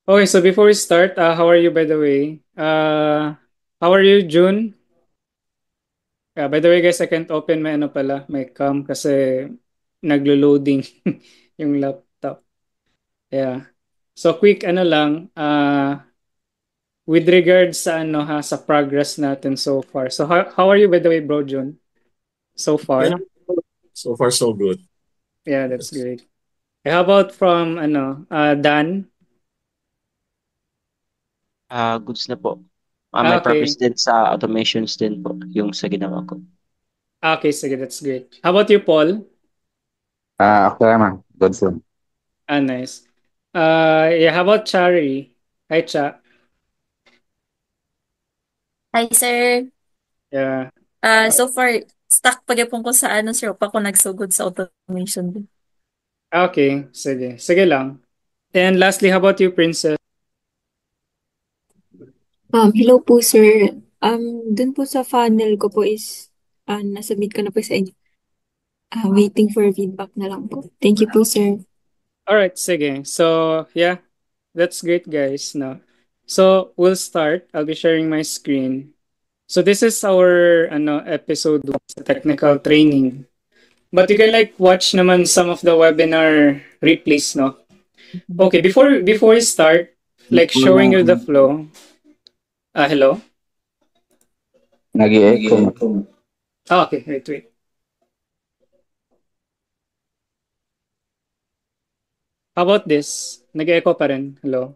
Okay, so before we start, how are you by the way? How are you, June? Yeah, by the way, guys, I can't open my ano pala, my cam kasi naglo-loading yung laptop. Yeah. So quick ano lang, with regards sa ano ha, sa progress natin so far. So how are you by the way, bro, June? So Yeah, far? so far so good. Yeah, that's Yes. great. How about from ano, Dan? Goods na po. May progress Okay. din sa automations din po yung sa ginawa ko. Okay, sige, that's great. How about you, Paul? Okay naman. Good soon. Nice. Yeah, how about Chari? Hi, Cha. Hi, sir. Yeah. So far, stuck pa gyapon ko sa ano, sir, pa ko nagsugod sa automation din. Okay, sige. Sige lang. And lastly, how about you, Princess? Hello po, sir. Dun po sa funnel ko po is, nasubmit ko na po sa inyo. Waiting for feedback na lang po. Thank you po, sir. All right, sige. So, yeah, that's great, guys. No. So, we'll start. I'll be sharing my screen. So, this is our episode 1 sa technical training. But you can like watch naman some of the webinar replays, no? Okay, before we start, like showing you the flow. Hello? Nag-i-echo. Okay, wait. How about this? Nag-echo pa rin. Hello?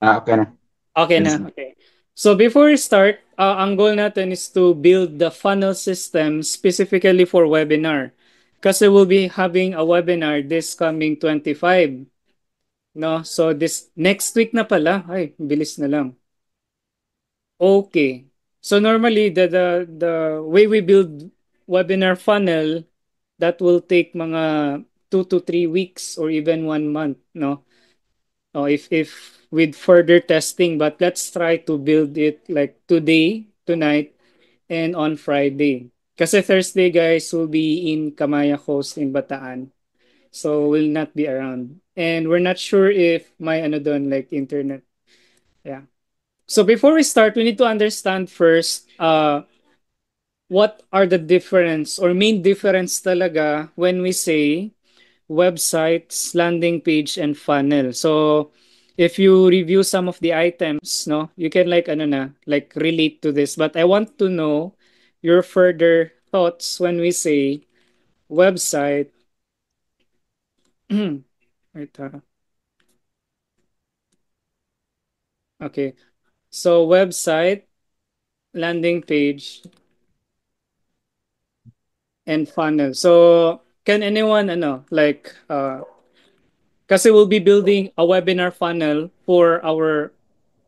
Okay na. Okay Yes. na. Okay. So before we start, ang goal natin is to build the funnel system specifically for webinar. Kasi we'll be having a webinar this coming 25. No? So this next week na pala. Ay, bilis na lang. Okay. So normally the way we build webinar funnel, that will take mga 2 to 3 weeks or even 1 month, no? If with further testing, but let's try to build it like today, tonight, and on Friday. Kasi Thursday, guys, will be in Kamaya Coast in Bataan. So will not be around. And we're not sure if may ano doon, like internet. Yeah. So before we start, we need to understand first what are the difference or main difference talaga when we say websites, landing page, and funnel. So if you review some of the items, no, you can like ano na, like relate to this. But I want to know your further thoughts when we say website. Wait, okay. So website, landing page, and funnel. So can anyone like kasi we'll be building a webinar funnel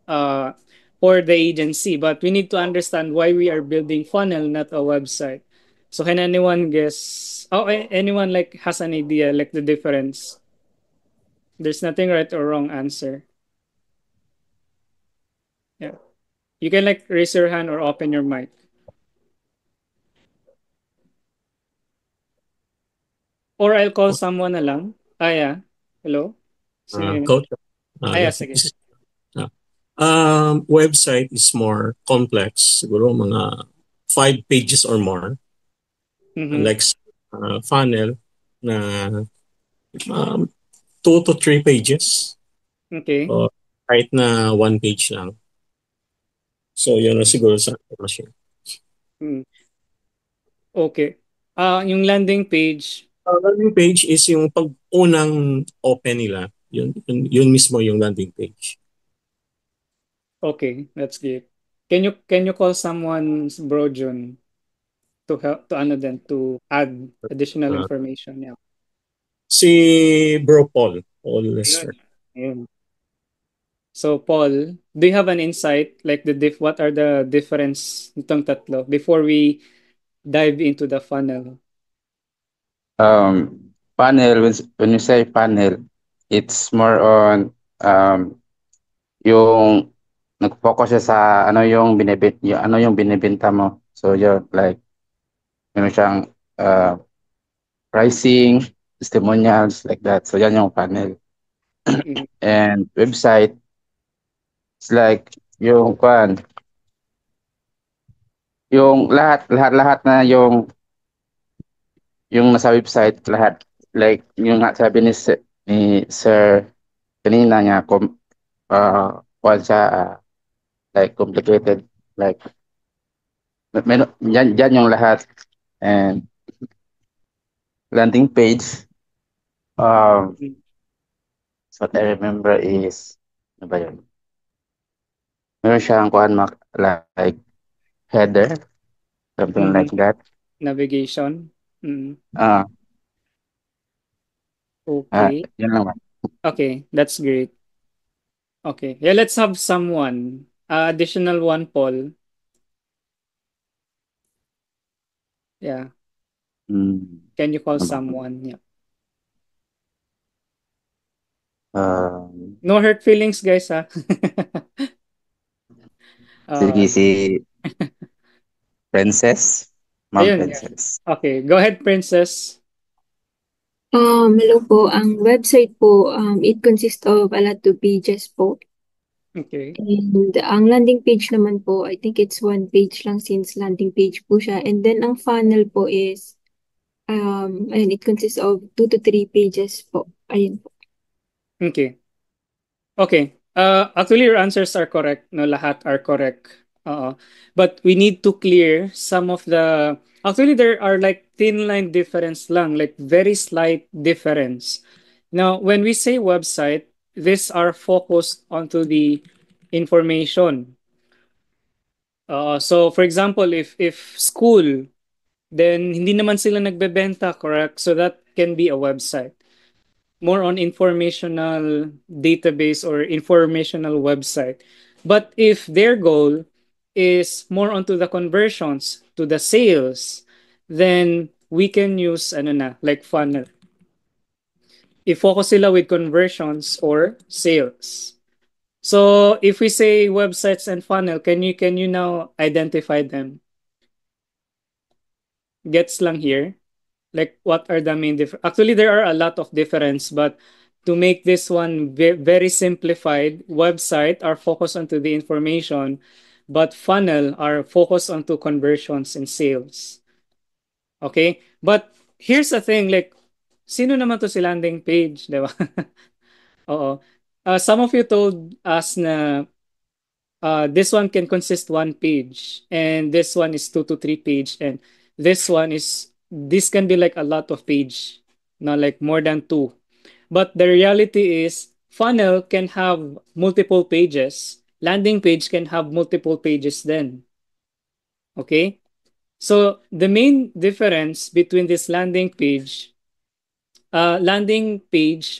uh for the agency, but we need to understand why we are building funnel, not a website. So can anyone guess? Oh, anyone like has an idea like the difference? There's nothing right or wrong answer. Yeah, you can like raise your hand or open your mic, or I'll call someone na lang. Yeah. Hello. Sino yun? Coach, Yeah, yes, sige. uh, website is more complex. Siguro mga 5 pages or more. Mm-hmm. Unlike funnel na 2 to 3 pages. Okay. O kahit na 1 page lang. So yun na siguro sa machine. Mm. Okay. Yung landing page. Landing page is yung pag-unang open nila. Yun mismo yung landing page. Okay, that's good. Can you call someone, bro Jun, to help to ano din to add additional Uh, information? Yeah. si Bro Paul Ayun. Lester. Ayun. So Paul, do you have an insight like what are the difference nitong tatlo before we dive into the funnel? Panel, when you say panel, it's more on yung nag-focus siya sa ano yung binibenta mo. So you're like, meron siyang uh, pricing, testimonials, like that. So yan yung panel. Mhm. And website, it's like yung kwan, yung lahat na yung nasa website, lahat. Like yung nga sabi ni Sir kanina niya, kwan siya, like complicated. Like, dyan yung lahat. And landing page, Mm. what I remember is, ano ba yun? Meron siyang kuhan like header, something like Mhm. that. Navigation. Mm. Ah, Okay. yun lang. Okay, that's great. Okay. Yeah, let's have someone. Additional one, Paul. Yeah. Hmm, Can you call ano ba? someone? Yeah. Um, No hurt feelings, guys, ha? Sige, Uh, si Princess, Ma'am ayun, yeah. Princess. Okay, go ahead, Princess. Hello po. Ang website po, it consists of a lot of pages po. Okay. And ang landing page naman po, I think it's one page lang since landing page po siya. And then ang funnel po is, ayun, it consists of 2 to 3 pages po. Ayun po. Okay. Okay. Actually, your answers are correct. No, lahat are correct. But we need to clear some of the. Actually, there are like thin line difference lang, like very slight difference. Now, when we say website, these are focused onto the information. So, for example, if school, then hindi naman sila nagbebenta, correct? So that can be a website. More on informational database or informational website. But if their goal is more onto the conversions to the sales, then we can use ano na, like funnel. I-focus sila with conversions or sales. So if we say websites and funnel, can you now identify them? Gets lang here. Like what are the main difference? Actually, there are a lot of difference, but to make this one very simplified, website are focused onto the information, but funnel are focused onto conversions and sales. Okay, but here's the thing, like sino naman to si landing page, di ba? Oo. Some of you told us na this one can consist one page and this one is 2 to 3 page and this can be like a lot of page, not like more than two. But the reality is funnel can have multiple pages, landing page can have multiple pages then. Okay, so the main difference between this landing page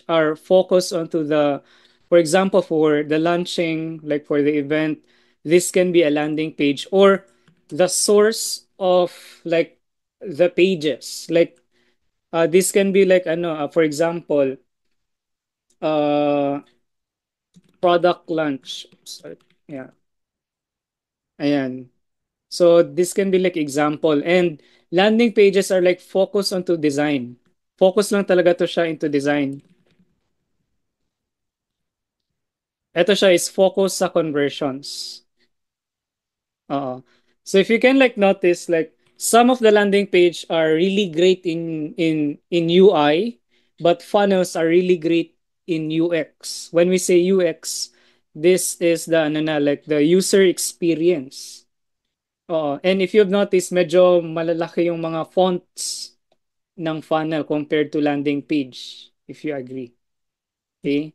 are focused onto the, for example, for the launching, like for the event, this can be a landing page or the source of like the pages, like this can be like ano, for example, uh product launch. Sorry. Yeah, ayan. So this can be like example, and landing pages are like focus onto design, focus lang talaga to siya into design. Ito siya is focus sa conversions. Oo. So if you can like notice, like some of the landing page are really great in UI, but funnels are really great in UX. When we say UX, this is the ano na, like the user experience. Oo. And if you've noticed, medyo malalaki yung mga fonts ng funnel compared to landing page, if you agree. Okay?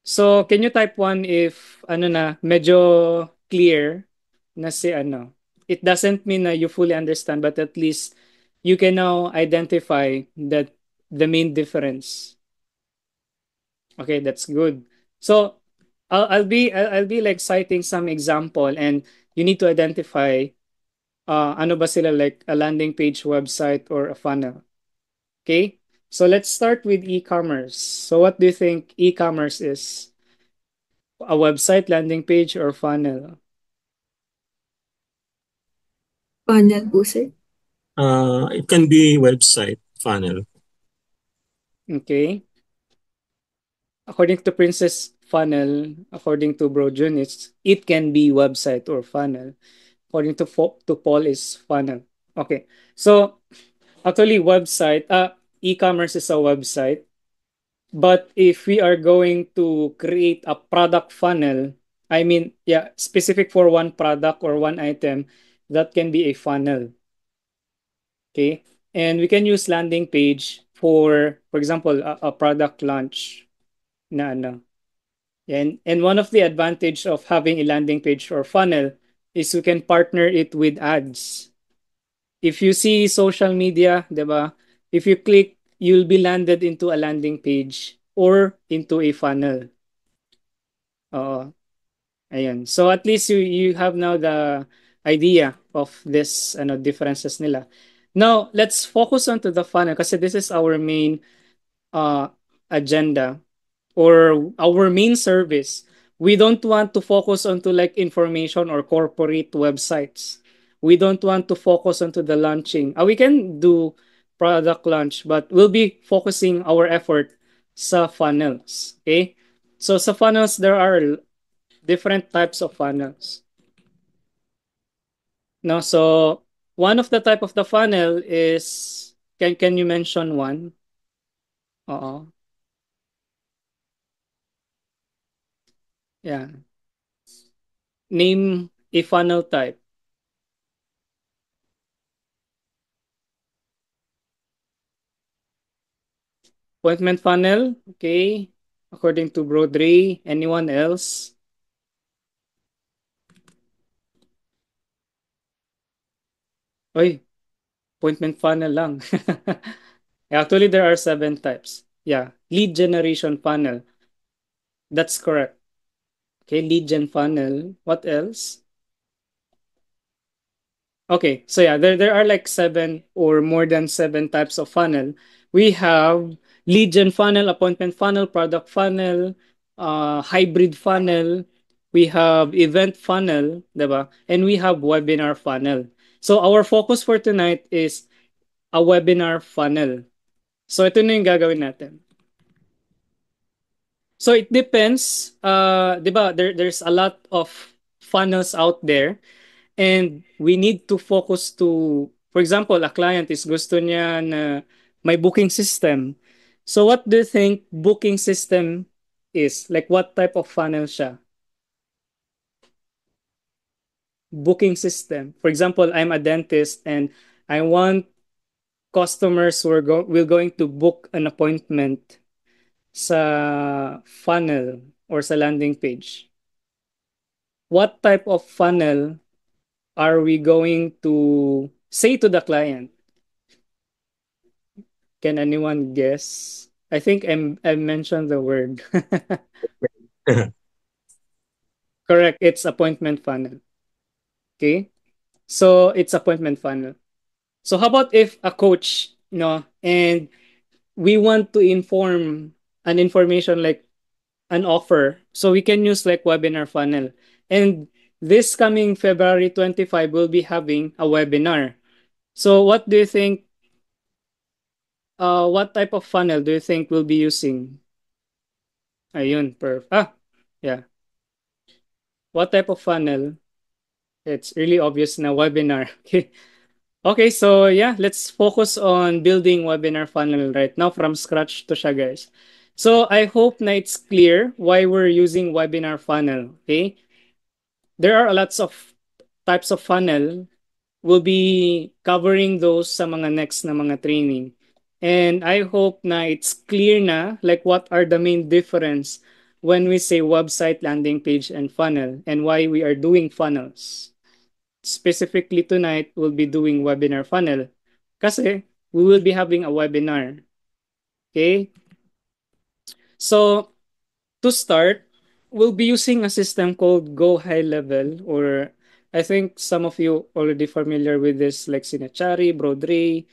So, can you type one if ano na medyo clear na si ano? It doesn't mean na you fully understand, but at least you can now identify that the main difference. Okay, that's good. So, I'll be like citing some example, and you need to identify ano ba sila, like a landing page, website, or a funnel. Okay? So let's start with e-commerce. So what do you think e-commerce is? A website, landing page, or funnel? Funnel po, sir. It can be website, funnel. Okay. according to Princess Funnel, according to Bro Jun, it can be website or funnel. According to Paul is funnel. Okay. So actually website, e-commerce is a website. But if we are going to create a product funnel, I mean, yeah, specific for one product or one item, that can be a funnel. Okay. And we can use landing page for example, a product launch na ano. And one of the advantage of having a landing page or funnel is we can partner it with ads. If you see social media, 'di ba? If you click, you'll be landed into a landing page or into a funnel. Oo. Ayun. So at least you have now the idea of this differences nila. Now, let's focus on to the funnel kasi this is our main uh agenda or our main service. We don't want to focus onto like information or corporate websites. We don't want to focus onto the launching. We can do product launch, but we'll be focusing our effort sa funnels. Okay? So sa funnels, there are different types of funnels. No, so one of the type of the funnel is can you mention one? Oo. Yeah. Name a funnel type. Appointment funnel, okay. According to Bro Dre, anyone else? Oy, appointment funnel lang. Actually, there are 7 types. Yeah, lead generation funnel. That's correct. Okay, lead gen funnel. What else? Okay, so yeah, there are like 7 or more than 7 types of funnel. We have lead gen funnel, appointment funnel, product funnel, hybrid funnel. We have event funnel, diba? And we have webinar funnel. So our focus for tonight is a webinar funnel. So ito na yung gagawin natin. So it depends, 'di ba? There's a lot of funnels out there. And we need to focus to, for example, a client is gusto niya na may booking system. So what do you think booking system is? Like what type of funnel siya? Booking system. For example, I'm a dentist and I want customers who will going to book an appointment sa funnel or sa landing page. What type of funnel are we going to say to the client? Can anyone guess? I think I mentioned the word. Correct. It's appointment funnel. Okay. So it's appointment funnel. So how about if a coach, and we want to inform an information like an offer. So we can use like webinar funnel. And this coming February 25, we'll be having a webinar. So what do you think? What type of funnel do you think we'll be using? Ayun, yeah. What type of funnel? It's really obvious na webinar. Okay. Okay, so yeah, let's focus on building webinar funnel right now from scratch to siya, guys. So I hope na it's clear why we're using webinar funnel. Okay. There are lots of types of funnel. We'll be covering those sa mga next na mga training. And I hope na it's clear na like what are the main difference when we say website, landing page, and funnel, and why we are doing funnels. Specifically tonight, we'll be doing webinar funnel kasi we will be having a webinar. Okay? So, to start, we'll be using a system called Go High Level, or I think some of you already familiar with this like Sinachari, Bro Dre,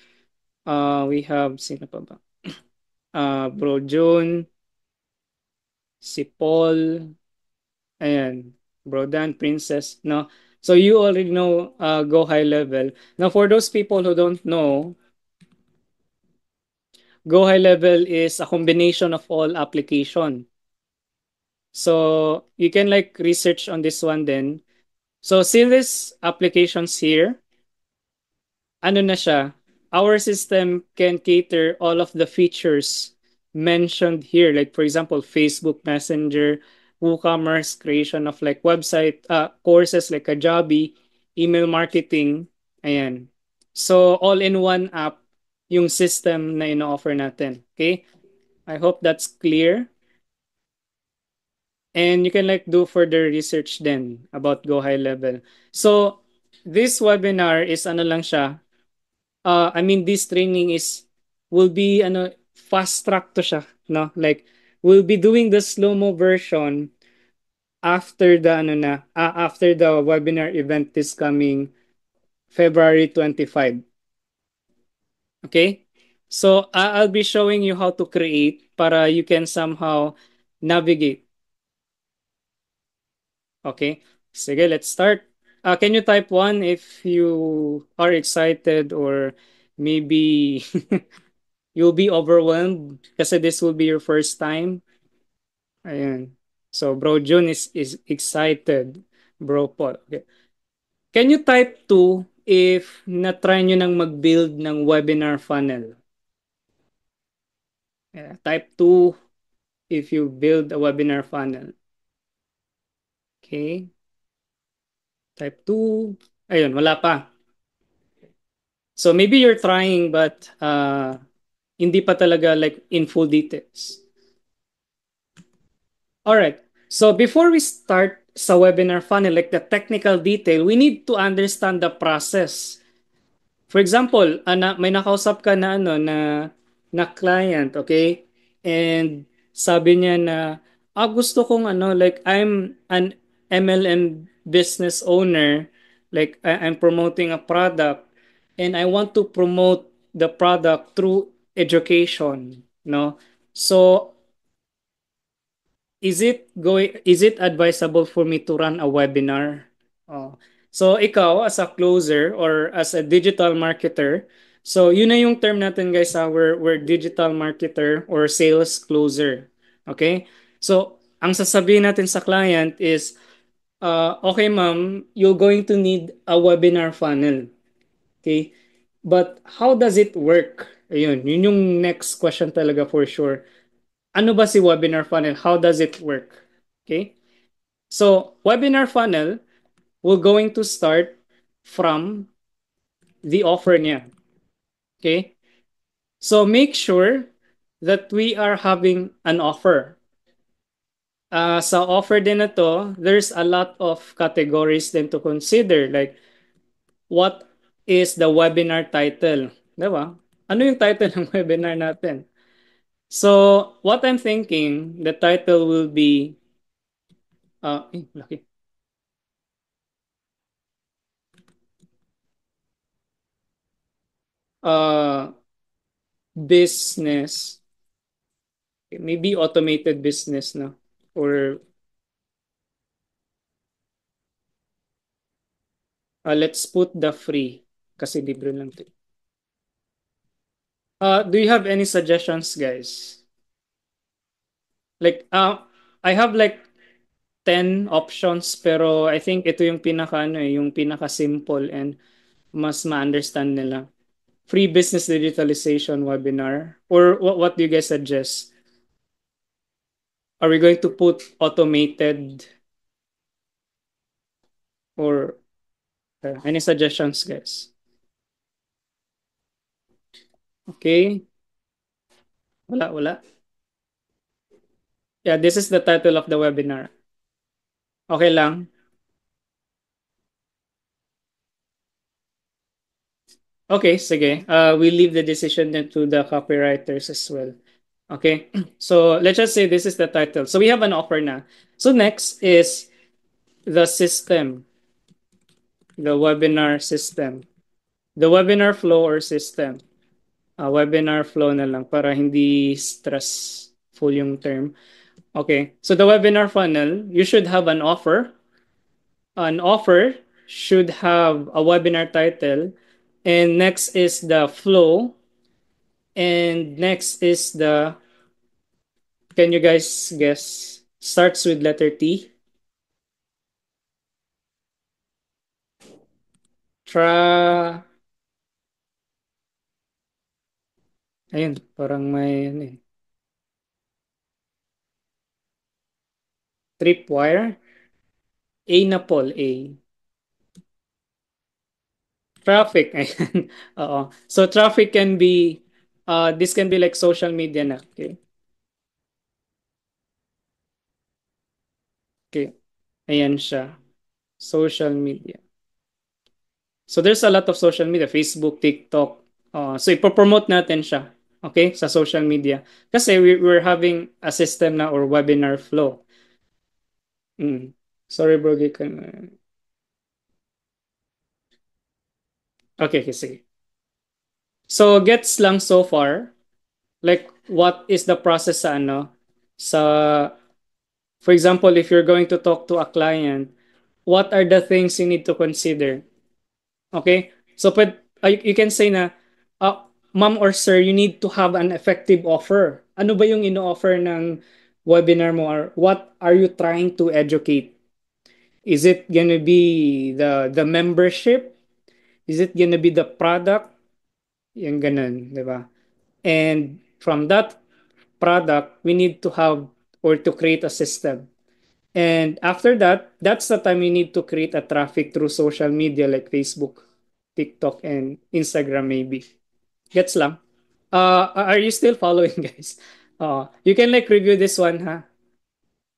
we have sino pa ba? Bro June, si Paul, ayan, Bro Dan, Princess, no? So you already know Go High Level. Now for those people who don't know, Go High Level is a combination of all application. So you can like research on this one then. So see this applications here, ano na siya, our system can cater all of the features mentioned here. Like for example, Facebook Messenger, WooCommerce, creation of like website, courses like Kajabi, email marketing, ayan. So all in one app yung system na ino-offer natin. Okay? I hope that's clear. And you can like do further research then about Go High Level. So this webinar is ano lang siya, I mean this training is will be ano fast track to siya, no? Like we'll be doing the slow-mo version after the ano na after the webinar event this coming February 25. Okay? So I'll be showing you how to create para you can somehow navigate. Okay? Sige, let's start. Can you type one if you are excited or maybe you'll be overwhelmed kasi this will be your first time. Ayan. So, Bro June is excited. Bro Paul. Okay. Can you type 2 if na-try nyo nang mag-build ng webinar funnel? Yeah, type 2 if you build a webinar funnel. Okay. Type 2. Ayun, wala pa. So, maybe you're trying but hindi pa talaga like in full details. All right. So before we start sa webinar funnel, like the technical detail, we need to understand the process. For example, may nakausap ka na ano na client, okay? And sabi niya na gusto kong ano like I'm an MLM business owner, like I'm promoting a product and I want to promote the product through education, no? So is it advisable for me to run a webinar? Oh. So ikaw as a closer or as a digital marketer, so yun na yung term natin guys, we're digital marketer or sales closer. Okay? So ang sasabihin natin sa client is okay ma'am, you're going to need a webinar funnel. Okay? But how does it work? Ayun, yun yung next question talaga for sure. Ano ba si webinar funnel? How does it work? Okay? So, webinar funnel, we're going to start from the offer niya. Okay? So, make sure that we are having an offer. Sa offer din na to, there's a lot of categories din to consider. Like, what is the webinar title? Diba? Ano yung title ng webinar natin? So, what I'm thinking, the title will be, laki. Uh, business, maybe automated business na, or let's put the free kasi libre lang to. Do you have any suggestions, guys? Like, I have like 10 options pero I think ito yung pinaka ano yung pinaka simple and mas ma-understand nila. Free business digitalization webinar, or what do you guys suggest? Are we going to put automated or any suggestions, guys? Okay. Wala. Yeah, this is the title of the webinar. Okay lang. Okay, sige. We leave the decision then to the copywriters as well. Okay. So let's just say this is the title. So we have an offer na. So next is the system. The webinar system. The webinar flow or system. Webinar flow na lang para hindi stressful yung term. Okay. So the webinar funnel, you should have an offer. An offer should have a webinar title. And next is the flow. And next is the, can you guys guess? Starts with letter T. Ayun, parang may ano eh. Tripwire. A na Paul, A. Traffic. Ayan. Oo. So traffic can be, this can be like social media na. Okay. Okay. Ayan siya. Social media. So there's a lot of social media. Facebook, TikTok. So ipopromote natin siya. Okay? Sa social media. Kasi we're having a system na or webinar flow. Sorry bro, okay, okay, sige. So gets lang so far. Like what is the process sa ano? Sa For example, if you're going to talk to a client, what are the things you need to consider? Okay? So, you can say na, ma'am or sir, you need to have an effective offer. Ano ba yung ino-offer ng webinar mo, or what are you trying to educate? Is it gonna be the membership? Is it gonna be the product? Yung ganun, di ba? And from that product, we need to have or to create a system. And after that, that's the time you need to create a traffic through social media like Facebook, TikTok, and Instagram maybe. Gets lang. Are you still following, guys? You can like review this one, ha?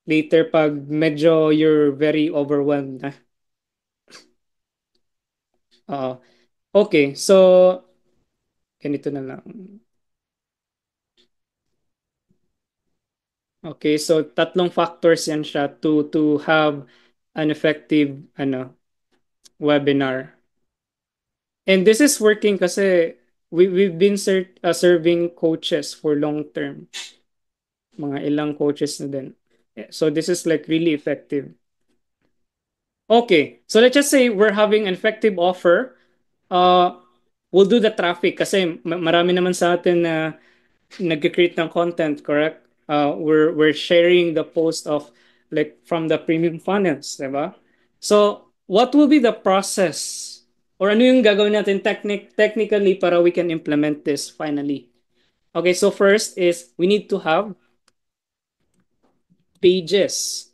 Later pag medyo you're very overwhelmed na. Okay, so ganito na lang. Okay, so tatlong factors yan siya to have an effective webinar. And this is working kasi we've been serving coaches for long term. Mga ilang coaches na din. So this is like really effective. Okay, so let's just say we're having an effective offer. We'll do the traffic kasi marami naman sa atin na nag-create ng content, correct? We're sharing the post of like from the premium funnels, diba? So, what will be the process? Or ano yung gagawin natin technically para we can implement this finally? Okay, so first is we need to have pages.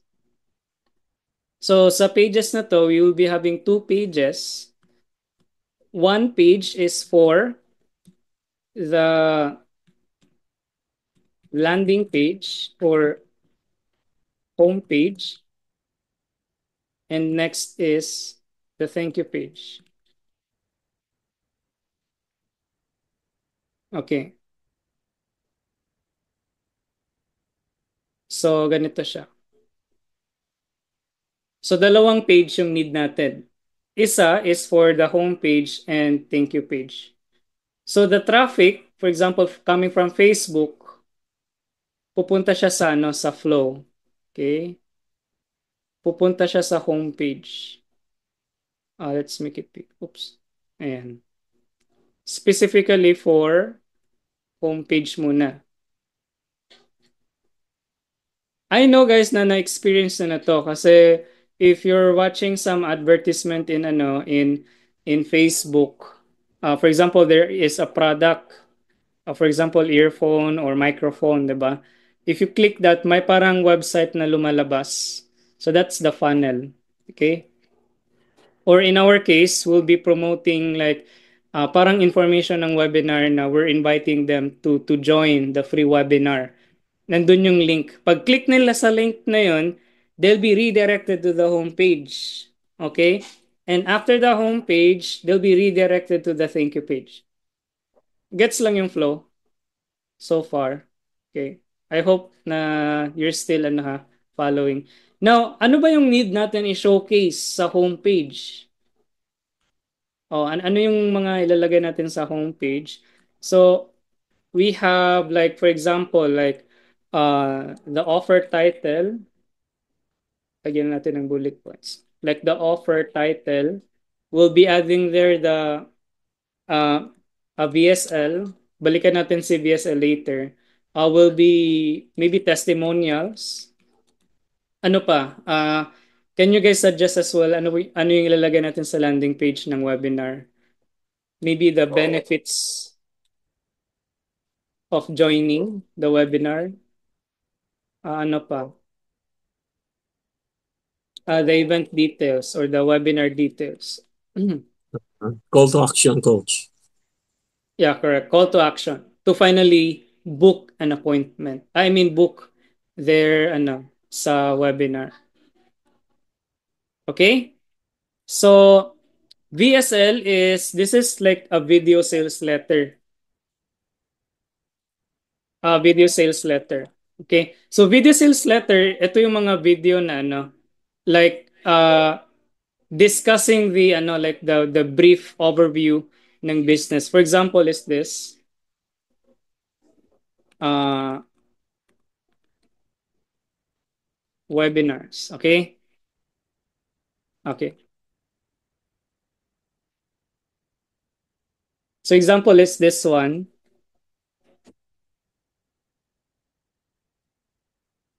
So, sa pages na to, we will be having two pages. One page is for the landing page or home page. And next is the thank you page. Okay. So, ganito siya. So, dalawang page yung need natin. Isa is for the home page and thank you page. So, the traffic, for example, coming from Facebook, pupunta siya sa, sa flow. Okay? Pupunta siya sa home page. Let's make it big. Oops. Ayan. Specifically for home page muna. I know guys na na-experience na to kasi if you're watching some advertisement in Facebook, for example, there is a product, for example, earphone or microphone, 'di ba? If you click that, may parang website na lumalabas. So that's the funnel. Okay? Or in our case, we'll be promoting like parang information ng webinar na we're inviting them to join the free webinar. Nandun yung link. Pag click nila sa link na yun, they'll be redirected to the homepage. Okay? And after the homepage, they'll be redirected to the thank you page. Gets lang yung flow so far. Okay. I hope na you're still following. Now, ano ba yung need natin i-showcase sa homepage? Ano yung mga ilalagay natin sa homepage? So, we have like for example like the offer title, lagyan natin ng bullet points, like the offer title, we'll be adding there the uh, a VSL, balikan natin si VSL later, will be maybe testimonials, Ano pa? Can you guys suggest as well ano yung ilalagay natin sa landing page ng webinar? Maybe the benefits of joining the webinar. Ano pa? The event details or the webinar details. Call to action, coach. Yeah, correct. Call to action to finally book an appointment. I mean, book their sa webinar. Okay? So, VSL this is like a video sales letter. Video sales letter. Okay? So, video sales letter, ito yung mga video na like discussing the like the brief overview ng business. For example, is this webinars, okay? Okay. So example is this one.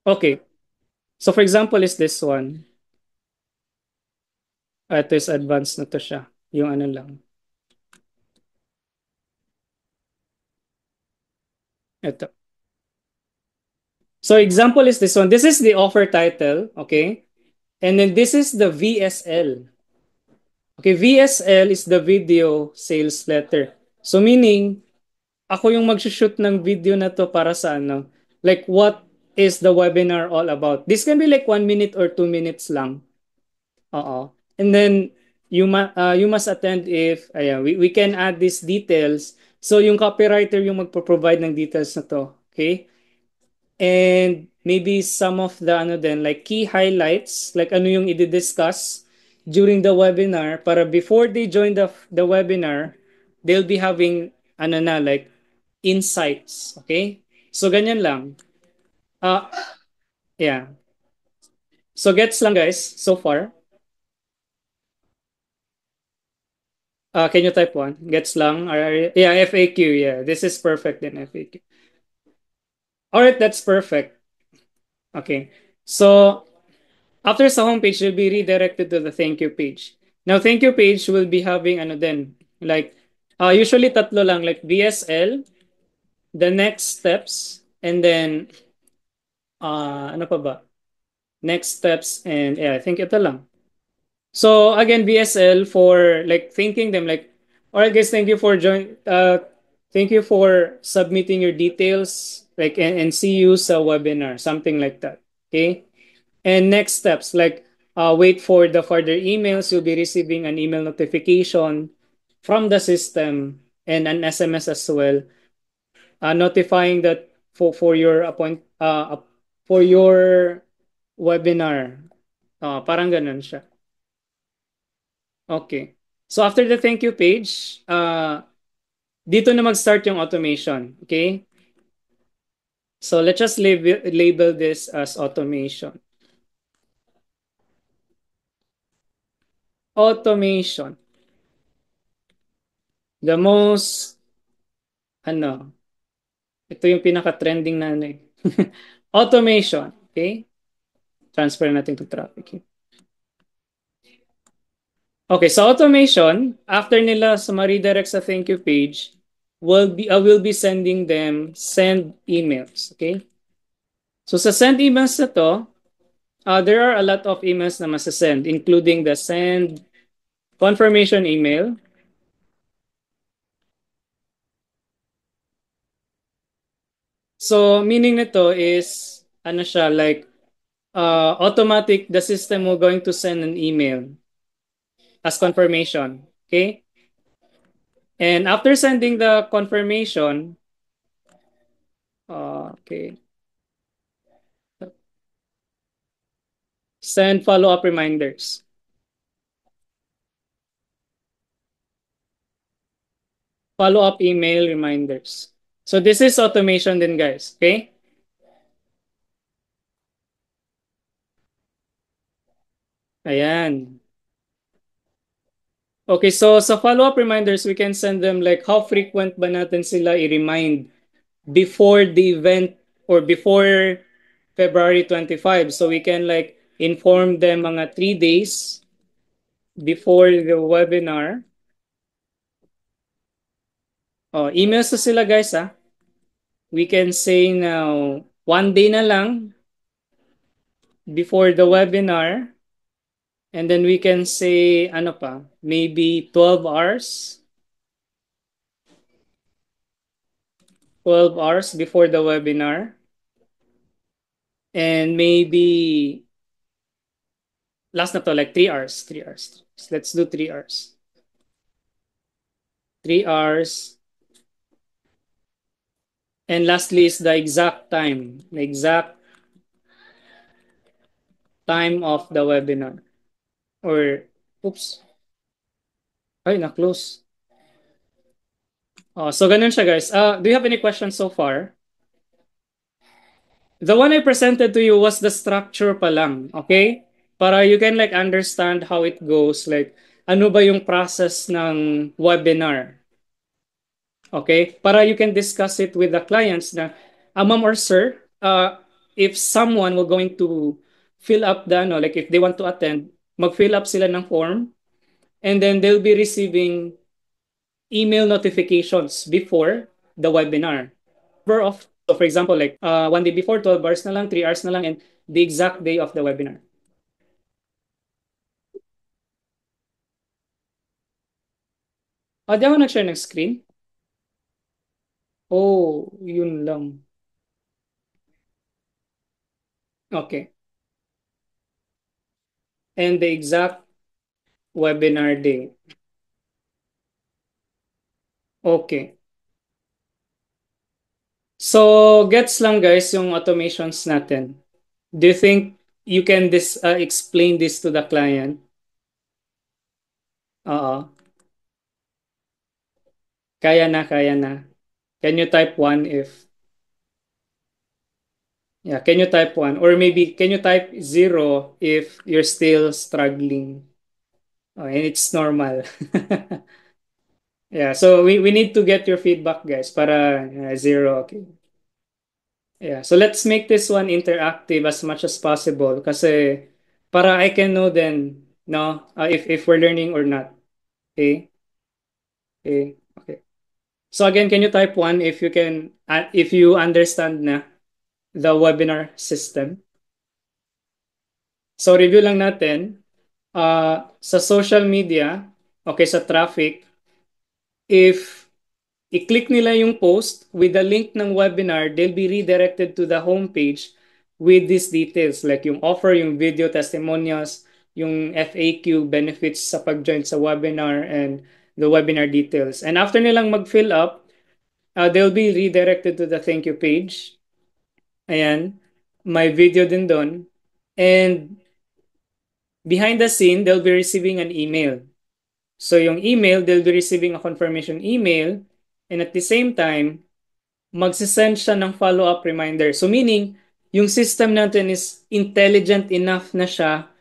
Okay. So for example is this one. Ito is advanced na to siya. Yung ano lang. Ito. So example is this one. This is the offer title, okay? And then this is the VSL. Okay, VSL is the video sales letter. So meaning, ako yung mag-shoot ng video na to para sa like what is the webinar all about. This can be like 1 minute or 2 minutes lang. And then you must attend if we can add these details. So yung copywriter yung magpo-provide ng details na to, okay? And maybe some of the like key highlights, like ano yung i-discuss during the webinar para before they join the webinar, they'll be having like insights, okay? So ganyan lang. Yeah. So gets lang guys so far. Can you type one? Gets lang. Yeah, FAQ. Yeah, this is perfect in FAQ. All right, that's perfect. Okay. So after sa homepage, you'll be redirected to the thank you page. Now, thank you page will be having then, like, usually tatlo lang, like VSL, the next steps, and then, ano pa ba? Next steps, and yeah, I think ito lang. So again, VSL for like thanking them, like, all right, guys, thank you for submitting your details, like, and see you sa webinar, something like that. Okay. And next steps, like, wait for the further emails. You'll be receiving an email notification from the system and an SMS as well, notifying that for your for your webinar. Parang ganun siya. Okay. So after the thank you page, dito na mag-start yung automation. Okay? So let's just label this as automation. Automation. The most, ito yung pinaka-trending na automation. Okay? Transfer natin to traffic. Okay, so automation, after nila sa ma-redirect sa thank you page, I will be sending them send emails. Okay? So sa send emails na to, there are a lot of emails na masasend, including the send confirmation email. So meaning nito is, siya, like, automatic, the system will going to send an email as confirmation. Okay? And after sending the confirmation, okay, send follow-up reminders. Follow-up email reminders. So this is automation then, guys. Okay? Ayan. Okay, so sa follow-up reminders, we can send them like how frequent ba natin sila i-remind before the event or before February 25. So we can like inform them mga 3 days before the webinar. Oh, emails na sila guys ah. We can say now 1 day na lang before the webinar. And then we can say ano pa, maybe 12 hours. 12 hours before the webinar. And maybe last na to like 3 hours. 3 hours. Let's do 3 hours. 3 hours. And lastly is the exact time. The exact time of the webinar. Or, oops. Ay, na-close. Oh, so ganun siya guys. Do you have any questions so far? The one I presented to you was the structure pa lang, okay? Para you can like understand how it goes, like ano ba yung process ng webinar. Okay? Para you can discuss it with the clients na, ma'am or sir, if someone will going to fill up the, no, like if they want to attend, mag-fill up sila ng form and then they'll be receiving email notifications before the webinar. So for example, like 1 day before, 12 hours na lang, 3 hours na lang, and the exact day of the webinar. Di ako nag-share ng screen. Oh, yun lang. Okay. And the exact webinar day. Okay. So, gets lang guys yung automations natin. Do you think you can explain this to the client? Oo. Kaya na, kaya na. Can you type 1 if... Yeah, can you type 1? Or maybe, can you type 0 if you're still struggling? Oh, and it's normal. Yeah, so we need to get your feedback guys para 0, okay. Yeah, so let's make this one interactive as much as possible kasi para I can know then, no, if we're learning or not. Okay? Okay. Okay. So again, can you type 1 if you can, if you understand na the webinar system? So review lang natin. Sa social media, okay, sa traffic, if i-click nila yung post with the link ng webinar, they'll be redirected to the homepage with these details like yung offer, yung video testimonials, yung FAQ benefits sa pag-join sa webinar, and the webinar details. And after nilang mag-fill up, they'll be redirected to the thank you page. Ayan, may video din doon. And behind the scene, they'll be receiving an email. So yung email, they'll be receiving a confirmation email, and at the same time, magsisend siya ng follow-up reminder. So meaning, yung system natin is intelligent enough na siya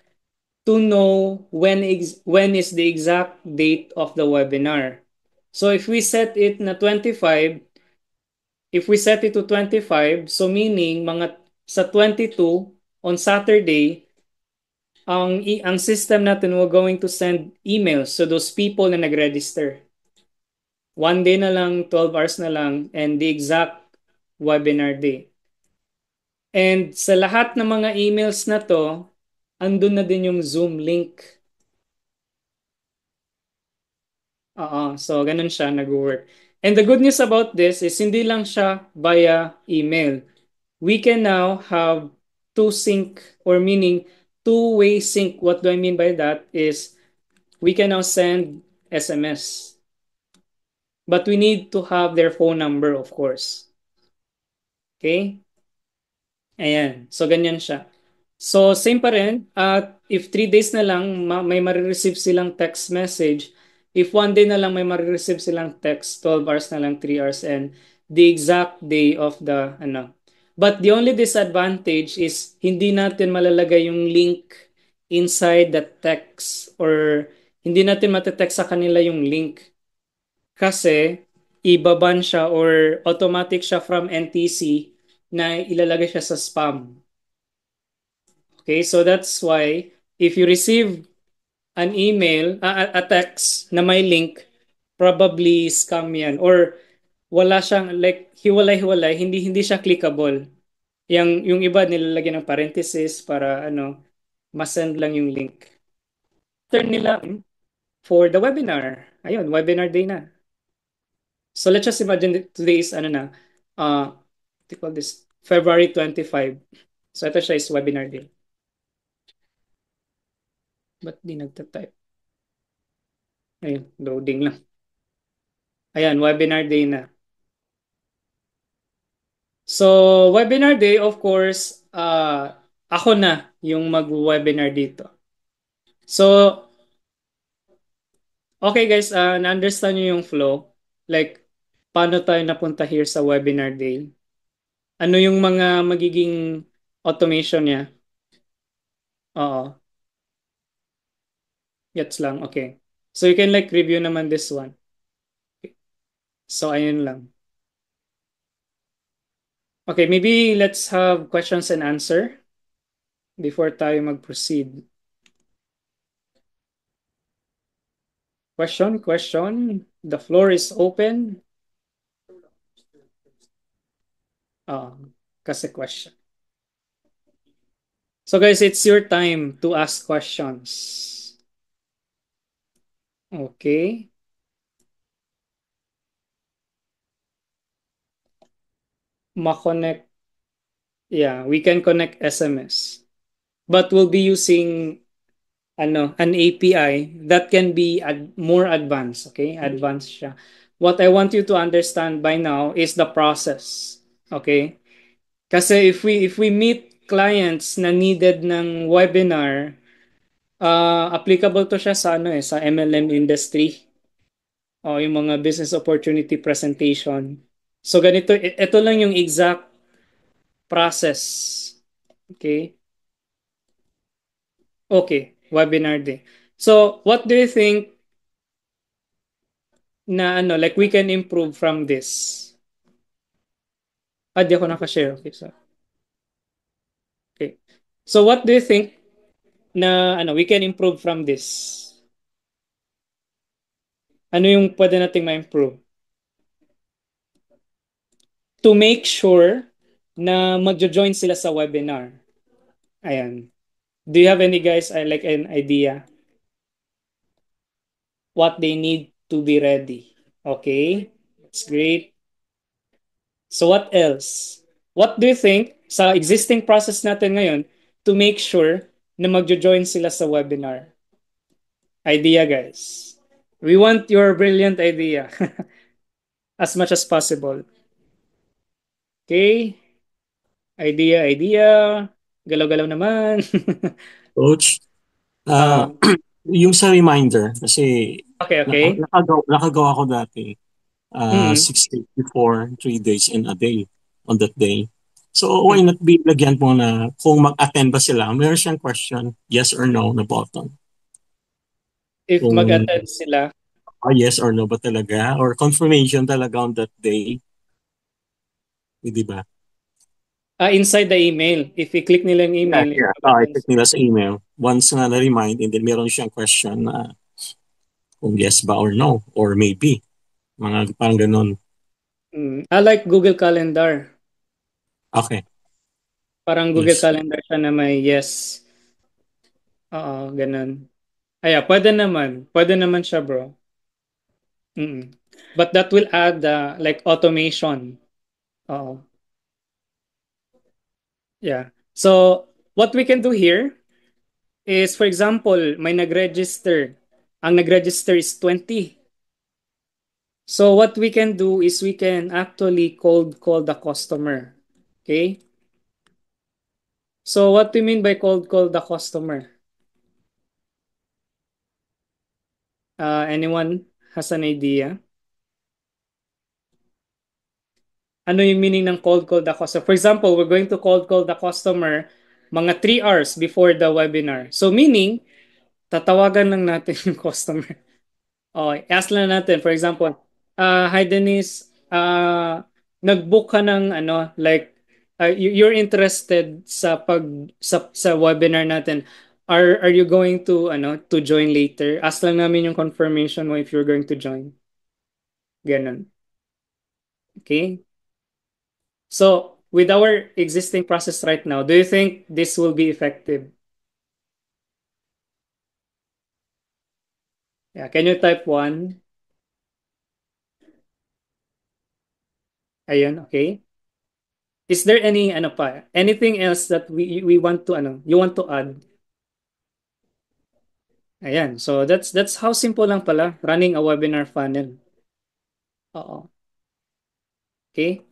to know when is the exact date of the webinar. So if we set it na 25, if we set it to 25, so meaning mga sa 22 on Saturday, ang system natin will going to send emails to those people na nag-register. 1 day na lang, 12 hours na lang, and the exact webinar day. And sa lahat ng mga emails na to, andun na din yung Zoom link. So ganun siya nag-work. And the good news about this is hindi lang siya via email. We can now have two-sync, or meaning two-way sync. What do I mean by that is we can now send SMS. But we need to have their phone number, of course. Okay? Ayan. So, ganyan siya. So, same pa rin. If 3 days na lang, may marireceive silang text message. If 1 day na lang, may marireceive silang text. 12 hours na lang, 3 hours, and the exact day of the, ano. But the only disadvantage is hindi natin malalagay yung link inside the text, or hindi natin matetext sa kanila yung link. Kasi, ibaban siya or automatic siya from NTC na ilalagay siya sa spam. Okay, so that's why if you receive an email, a text na may link, probably scam yan or wala siyang like hiwalay-hiwalay, hindi siya clickable. Yung iba nilalagyan ng parenthesis para masend lang yung link. Turn nila for the webinar. Ayun, webinar day na. So let's just imagine that today is what do you call this? February 25. So ito siya is webinar day. Ba't di nagta-type? Ayun, loading lang. Ayan, webinar day na. So, webinar day, of course, ako na yung mag-webinar dito. So, okay guys, na-understand nyo yung flow. Like, paano tayo napunta here sa webinar day? Ano yung mga magiging automation niya? Oo, gets lang. Okay. So, you can like review naman this one. So, ayun lang. Okay, maybe let's have questions and answer before tayo mag-proceed. Question. The floor is open. Kasi question. So guys, it's your time to ask questions. Okay. Ma-connect. Yeah, we can connect SMS. But we'll be using an API that can be more advanced, okay? Advanced siya. What I want you to understand by now is the process. Okay? Kasi if we meet clients na needed ng webinar, applicable to siya sa MLM industry o yung mga business opportunity presentation. So ganito, ito lang yung exact process. Okay? Okay, webinar day. So, what do you think na like we can improve from this? Di ako nakashare. Okay, so. Okay. So, what do you think na we can improve from this? Ano yung pwede nating ma-improve? To make sure na magjo-join sila sa webinar. Ayan. Do you have any guys like an idea what they need to be ready? Okay. That's great. So what else? What do you think sa existing process natin ngayon to make sure na magjo-join sila sa webinar? Idea guys. We want your brilliant idea as much as possible. Okay? Idea. Galaw-galaw naman. Coach, Um, yung sa reminder, kasi okay. nakagawa ko dati, Mm. 6 days before, 3 days and a day on that day. So why not lagyan mo na kung mag-attend ba sila, meron siyang question, yes or no na button. If Kung mag-attend sila, yes or no ba talaga, or confirmation talaga on that day. Di ba? inside the email. If i-click nila yung email, Yeah. I-click nila sa email. Once nga na-remind, and then meron siyang question na kung yes ba or no, or maybe. Mga parang ganun. I like Google Calendar. Okay. Parang Google Yes. Calendar siya na may yes. Oo, ganun. Pwede naman. Pwede naman siya, bro. But that will add like automation. Oo. Yeah. So, what we can do here is, for example, may nag-register. Ang nag-register is 20. So, what we can do is we can actually cold call the customer. Okay? So, what do you mean by cold call the customer? Anyone has an idea? Ano yung meaning ng cold call the customer? For example, we're going to cold call the customer mga 3 hours before the webinar. So, meaning, tatawagan lang natin yung customer. Okay, ask lang natin. For example, hi Denise, nag-book ka ng like you're interested sa sa webinar natin, are you going to to join later? Ask lang namin yung confirmation mo if you're going to join. Ganun. Okay? So, with our existing process right now, do you think this will be effective? Yeah, can you type 1? Ayun, okay. Is there anything else that we want to you want to add? Ayan. So that's how simple lang pala running a webinar funnel. Oo. Okay?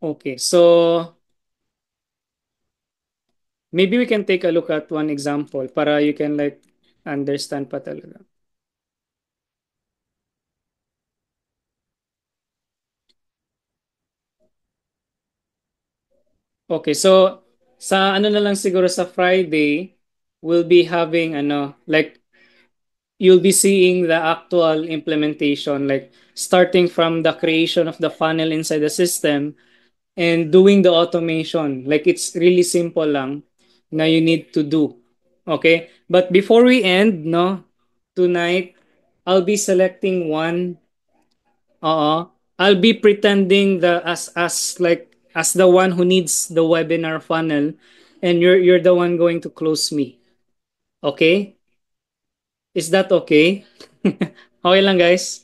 Okay. So maybe we can take a look at one example para you can like understand pa talaga. Okay, so sa na lang siguro sa Friday, we'll be having like you'll be seeing the actual implementation, like starting from the creation of the funnel inside the system and doing the automation. Like it's really simple lang na you need to do. Okay? But before we end, no, tonight, I'll be selecting one. I'll be pretending the as like as the one who needs the webinar funnel and you're the one going to close me. Okay? Is that okay? Okay lang guys.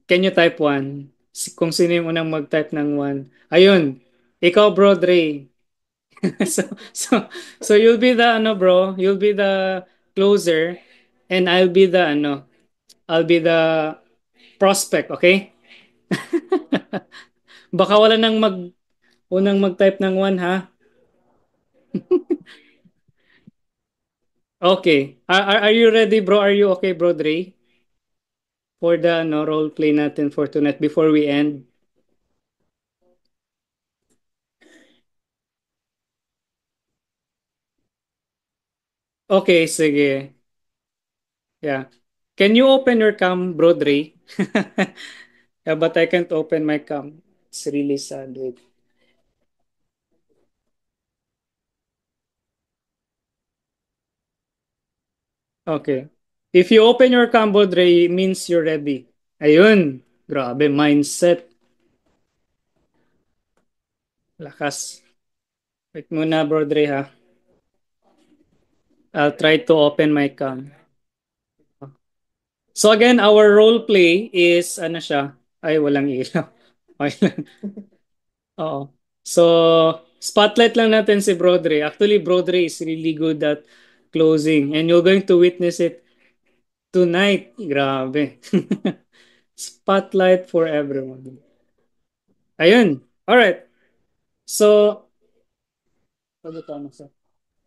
Can you type 1? Kung sino yung unang mag-type ng 1. Ayun. Ikaw bro Dre. so so so you'll be the bro, you'll be the closer and I'll be the prospect, okay? Baka wala nang unang mag-type ng 1 ha. Okay. Are you ready bro? Are you okay bro Dre? For the role play natin for tonight before we end. Okay, sige. Yeah. Can you open your cam, bro Dre? Yeah, but I can't open my cam. It's really sad. Wait. Okay. If you open your cam, bro Dre, it means you're ready. Ayun. Grabe, mindset. Lakas. Wait muna, bro Dre, ha. I'll try to open my cam. So again, our role play is, siya? Ay, walang ilaw. Okay lang. Oo. So, spotlight lang natin si Brodre. Actually, Brodre is really good at closing and you're going to witness it tonight. Grabe. Spotlight for everyone. Ayun. All right. So, ano tama sa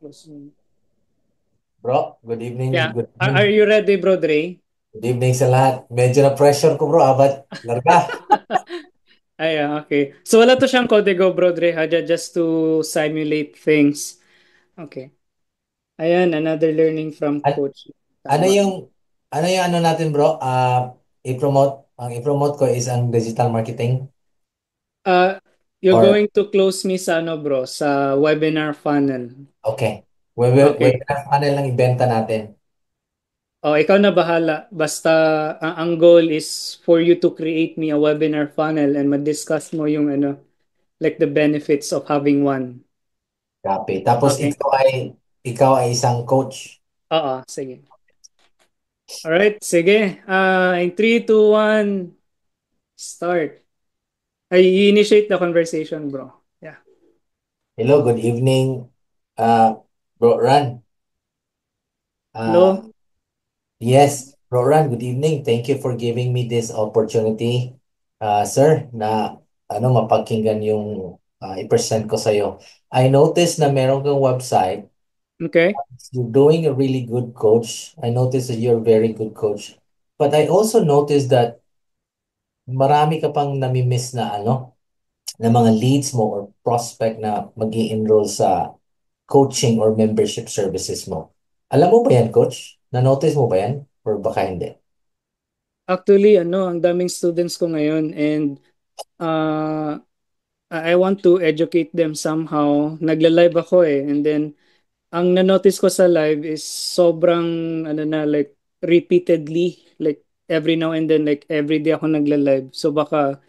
closing? Bro, good evening. Yeah. Good Are evening. you ready, Brodre? Good evening sa lahat. Medyo na-pressure ko bro, but larga. Ay, okay. So, wala to siyang codego, Brodre, ha? Just to simulate things. Okay. Ayan, another learning from An- coach. ano Tama. yung ano natin bro? I-promote ko is ang digital marketing. Uh, you're Or going to close me sa bro, sa webinar funnel. okay. Okay. Webinar funnel lang ibenta natin. Oh, ikaw na bahala. Basta ang goal is for you to create me a webinar funnel and ma-discuss mo yung like the benefits of having one. Copy. Tapos Okay? ikaw ay isang coach. Oo, sige. Alright, sige. In 3, 2, 1, start. Ay, initiate the conversation, bro. Yeah. Hello, good evening. Bro Ran. Hello? Yes, bro Ran, good evening. Thank you for giving me this opportunity, sir, na mapakinggan yung i-present ko sa'yo. I noticed na meron kang website. Okay. You're doing a really good coach. I noticed that you're a very good coach. But I also noticed that marami ka pang nami-miss na mga leads mo or prospect na mag-i-enroll sa coaching or membership services mo. Alam mo ba yan, coach? Na-notice mo ba yan? Or baka hindi? Actually, ang daming students ko ngayon and uh, I want to educate them somehow. Nagla-live ako eh. And then, ang na-notice ko sa live is sobrang, like, repeatedly, like, every now and then, like, every day ako nagla-live. So, baka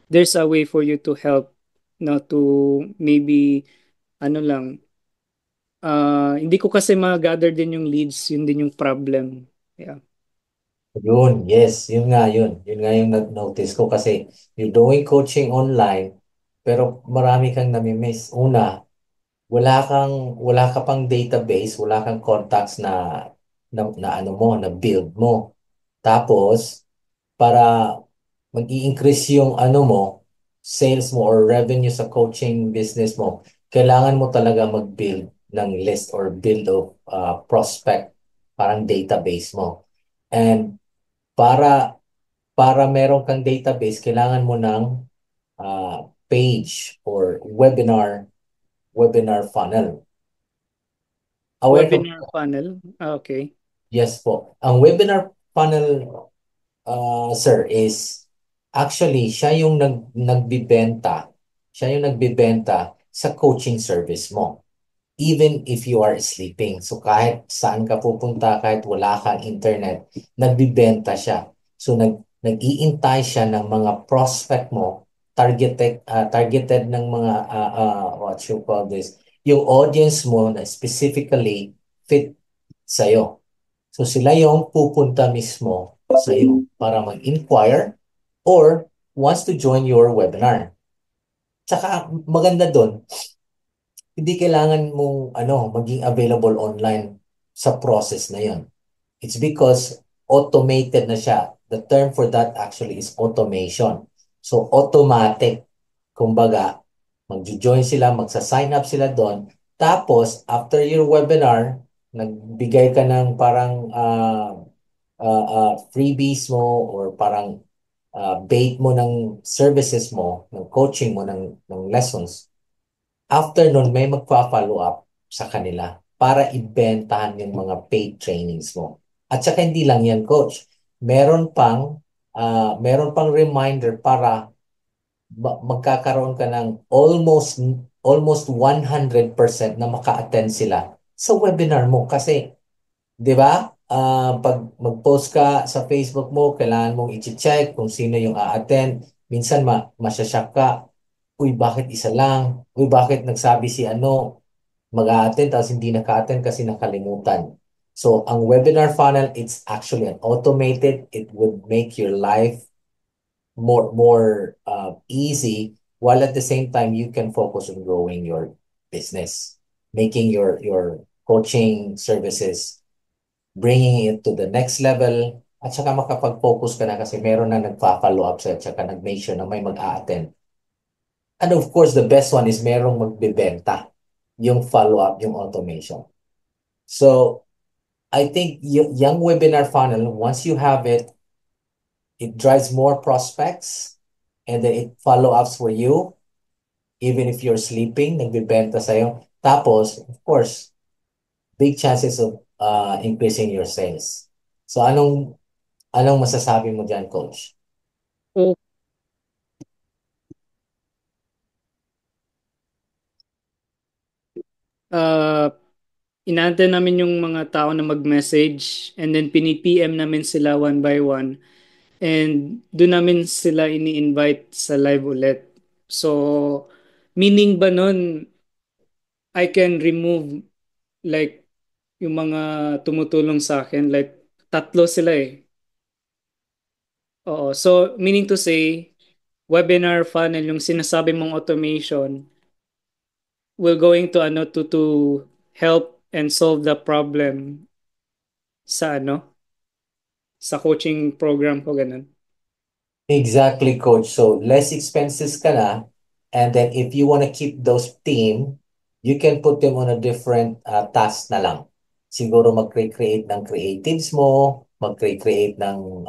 there's a way for you to help, no, to maybe, lang, hindi ko kasi ma-gather din yung leads, yun din yung problem. Yeah. Yun, yes, yun nga yun. Yun nga yung nag-notice ko kasi you're doing coaching online, pero marami kang namimiss. Una, wala ka pang database, wala kang contacts na ano mo, na build mo. Tapos, para mag-i-increase yung ano mo, sales mo or revenue sa coaching business mo, kailangan mo talaga mag-build ng list or build of prospect, parang database mo. And para para meron kang database, kailangan mo ng page or webinar funnel. Aware ka? Webinar funnel. Okay. Yes po. Ang webinar funnel, sir, is actually siya yung nagbibenta sa coaching service mo. Even if you are sleeping. So kahit saan ka pupunta, kahit wala kang internet, nagbibenta siya. So nag-iintay siya ng mga prospect mo, targeted ng mga, what you call this, yung audience mo na specifically fit sa'yo. So sila yung pupunta mismo sa'yo para mag-inquire or wants to join your webinar. Tsaka maganda doon, hindi kailangan mong maging available online sa process na yon. It's because automated na siya. The term for that actually is automation. So automatic. Kumbaga, magjo-join sila, magsa-sign up sila doon. Tapos, after your webinar, nagbigay ka ng parang freebies mo or parang bait mo ng services mo, ng coaching mo, ng lessons. After nun, may magpa-follow up sa kanila para ibentahan yung mga paid trainings mo. At saka hindi lang yan, coach. Meron pang reminder para magkakaroon ka ng almost 100% na maka-attend sila sa webinar mo. Kasi, di ba, pag mag-post ka sa Facebook mo, kailangan mong i-check kung sino yung a-attend. Minsan masyasyak ka, uy, bakit isa lang? Uy, bakit nagsabi si ano, mag-a-attend tapos hindi naka-attend kasi nakalimutan. So, ang webinar funnel, it's actually an automated. It would make your life more easy, while at the same time, you can focus on growing your business, making your coaching services, bringing it to the next level, at saka makapag-focus ka na kasi meron na nagpa-follow up sa at saka nag-make sure na may mag-a-attend. And of course, the best one is merong magbebenta, yung follow-up, yung automation. So, I think yung webinar funnel, once you have it drives more prospects and then it follow-ups for you, even if you're sleeping, nagbebenta sa'yo. Tapos, of course, big chances of increasing your sales. So, anong masasabi mo dyan, coach? Oh, inaantay namin yung mga tao na mag-message and then pini-PM namin sila one by one and doon namin sila ini-invite sa live ulit. So, meaning ba nun, I can remove like yung mga tumutulong sa akin, like tatlo sila eh. Oo. So, meaning to say, webinar funnel, yung sinasabi mong automation, will going to help and solve the problem sa sa coaching program ko ganun. Exactly, coach. So, less expenses ka na. And then, if you want to keep those team, you can put them on a different task na lang. Siguro mag-create ng creatives mo, mag-create ng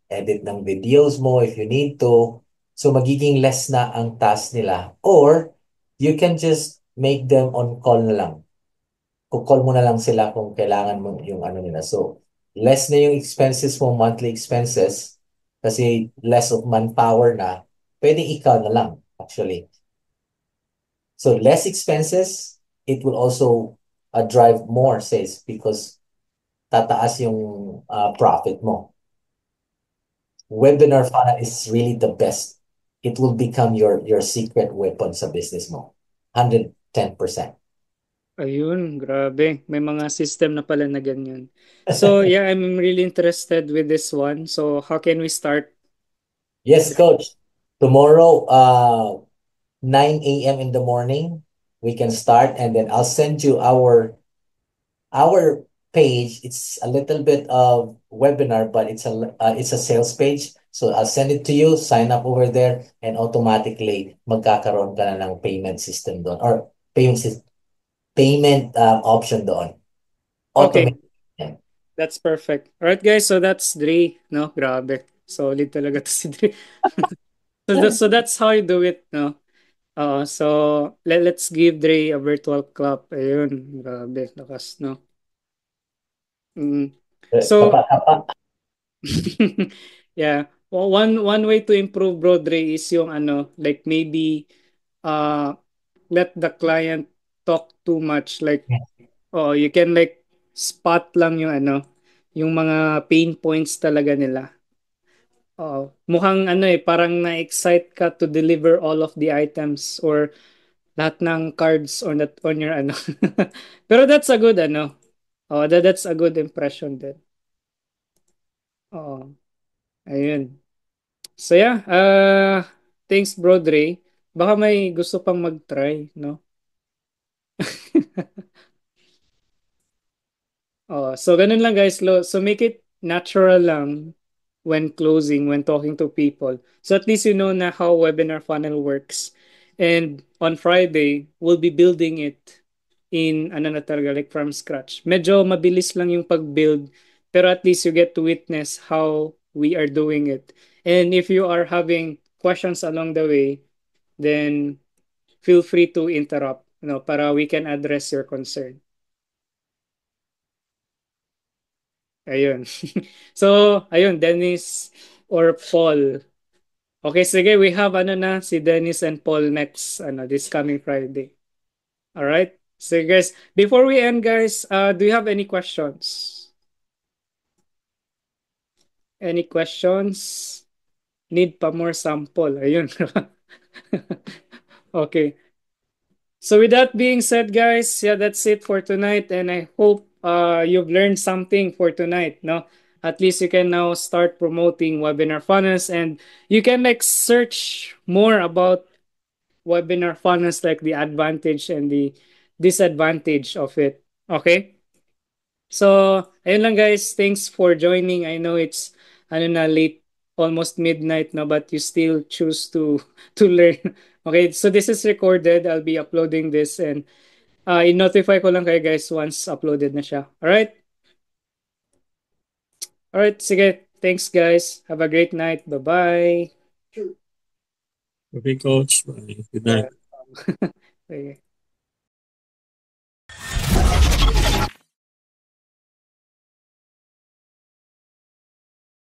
edit ng videos mo if you need to. So, magiging less na ang task nila. Or, you can just make them on call na lang. Kukall mo na lang sila kung kailangan mo yung nila. So, less na yung expenses mo, monthly expenses, kasi less of manpower na, pwede ikaw na lang, actually. So less expenses, it will also drive more sales because tataas yung profit mo. Webinar funnel is really the best. It will become your secret weapon sa business mo. 110%. Ayun, grabe. May mga system na pala na ganyan. So, yeah, I'm really interested with this one. So, how can we start? Yes, coach. Tomorrow, 9 a.m. in the morning, we can start, and then I'll send you our page. It's a little bit of webinar, but it's a sales page. So I'll send it to you, sign up over there, and automatically magkakaroon ka na ng payment system doon or payment option doon. Okay, Automatic. yan. that's perfect. Alright, guys. So, that's Dre. No, grabe. Solid talaga to si Dre. So that's how you do it, no? So, let's give Dre a virtual clap. Ayun, grabe. Lakas, no? Mm. So, Kapa. yeah. Well, one way to improve bro Dre is yung ano, like maybe uh let the client talk too much. Like, oh, you can like spot lang yung ano, yung mga pain points talaga nila. Oh, mukhang ano parang na-excite ka to deliver all of the items or lahat ng cards on that on your ano. Pero that's a good ano. Oh, that's a good impression din. Oh, ayun. So yeah, thanks bro Dre. Baka may gusto pang mag-try, no? Oh, so ganun lang guys, so make it natural lang when closing, when talking to people. So at least you know na how webinar funnel works. And on Friday, we'll be building it in ano na talaga, like from scratch. Medyo mabilis lang yung pag-build, pero at least you get to witness how we are doing it. And if you are having questions along the way, then feel free to interrupt, para we can address your concern. Ayun. So, ayun, Dennis or Paul. Okay, sige, we have ano na, si Dennis and Paul next, this coming Friday. All right? So, guys, before we end, guys, do you have any questions? Any questions? Need pa more sample. Ayun. Okay. So with that being said, guys, yeah, that's it for tonight, and I hope you've learned something for tonight. No, at least you can now start promoting webinar funnels, and you can like search more about webinar funnels, like the advantage and the disadvantage of it. Okay. So, ayun lang guys. Thanks for joining. I know it's ano na late, almost midnight no, but you still choose to to learn. Okay, so this is recorded. I'll be uploading this, and i-notify ko lang kayo guys once uploaded na siya. Alright? Alright, sige. Thanks guys. Have a great night. Bye-bye. Okay, coach. Bye. Good night. Okay.